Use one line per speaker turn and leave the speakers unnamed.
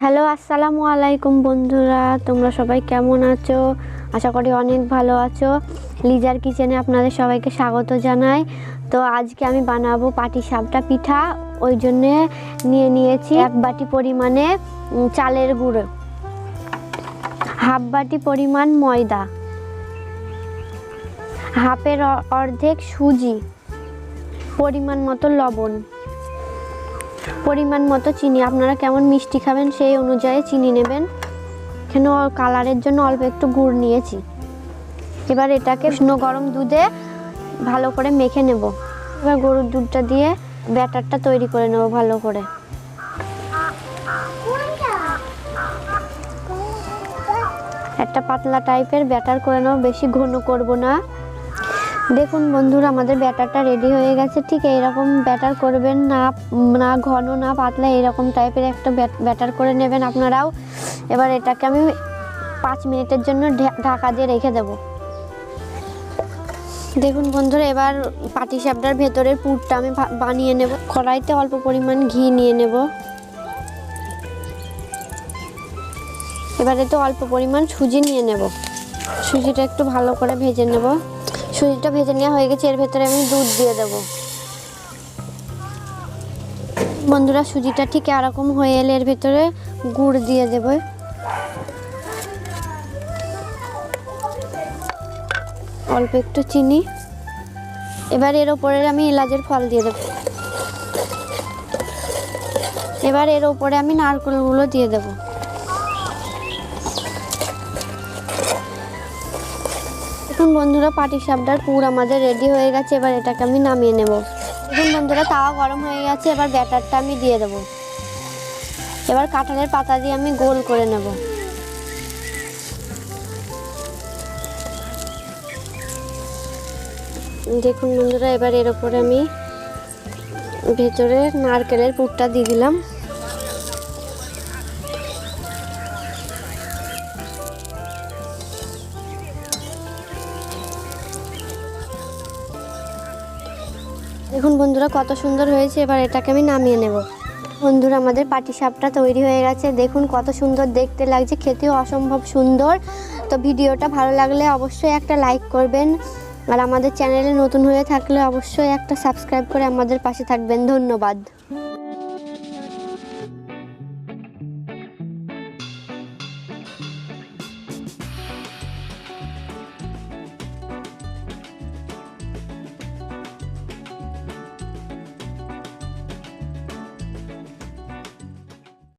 Hello, আসসালামু আলাইকুম বন্ধুরা, তোমরা সবাই কেমন আছো? আশা করি অনেক ভালো আছো। লিজার কিচেনে আপনাদের সবাইকে স্বাগত জানাই। তো আজকে আমি বানাবো পাটিসাপটা পিঠা। ওই জন্যে নিয়েছি 1 বাটি পরিমাণে চালের গুঁড়ো, হাফ বাটি পরিমাণ ময়দা, হাফের অর্ধেক সুজি, পরিমাণ মতো লবণ, পরিমাণ মতো চিনি। আপনারা কেমন মিষ্টি খাবেন সেই অনুযায়ী চিনি নেবেন। এখানে কালারের জন্য অল্প একটু গুড় নিয়েছি। এবার এটাকে উষ্ণ গরম দুধে ভালো করে মেখে নেব। এবার গরুর দুধটা দিয়ে ব্যাটারটা তৈরি করে নেব ভালো করে। একটা পাতলা টাইপের ব্যাটার করে নেব, বেশি ঘন করব না। দেখুন বন্ধুরা, আমাদের ব্যাটারটা রেডি হয়ে গেছে। ঠিক এইরকম ব্যাটার করবেন, না ঘন না পাতলা, এরকম টাইপের একটা ব্যাটার করে নেবেন আপনারাও। এবার এটাকে আমি 5 মিনিটের জন্য ঢাকা দিয়ে রেখে দেব। দেখুন বন্ধুরা, এবার পাটিসাপটার ভেতরের পুরটা আমি বানিয়ে নেব। কড়াইতে অল্প পরিমাণ ঘি নিয়ে নেব। এবার এতে অল্প পরিমাণ সুজি নিয়ে নেব। সুজিটা একটু ভালো করে ভেজে নেব। সুজিটা ভেজে নেওয়া হয়ে গেছে। এর ভেতরে আমি দুধ দিয়ে দেব। বন্ধুরা, সুজিটা ঠিক এরকম হয়ে এলে এর ভেতরে গুড় দিয়ে দেব, অল্প একটু চিনি। এবার এর ওপরে আমি এলাচের ফল দিয়ে দেব। এবার এর ওপরে আমি নারকেলগুলো দিয়ে দেব। দেখুন বন্ধুরা, পাটিসাপটার পুর আমাদের রেডি হয়ে গেছে। এবার এটাকে আমি নামিয়ে নেব। দেখুন বন্ধুরা, তাওয়া গরম হয়ে গেছে। এবার ব্যাটারটা আমি দিয়ে দেব। এবার কাঁঠালের পাতা দিয়ে আমি গোল করে নেব। দেখুন বন্ধুরা, এবার এর উপরে আমি ভেতরে নারকেলের পুরটা দিয়ে দিলাম। দেখুন বন্ধুরা, কত সুন্দর হয়েছে। এবার এটাকে আমি নামিয়ে নেব। বন্ধুরা, আমাদের পাটিসাপটা তৈরি হয়ে গেছে। দেখুন কত সুন্দর দেখতে লাগছে, খেতেও অসম্ভব সুন্দর। তো ভিডিওটা ভালো লাগলে অবশ্যই একটা লাইক করবেন, আর আমাদের চ্যানেলে নতুন হয়ে থাকলে অবশ্যই একটা সাবস্ক্রাইব করে আমাদের পাশে থাকবেন। ধন্যবাদ।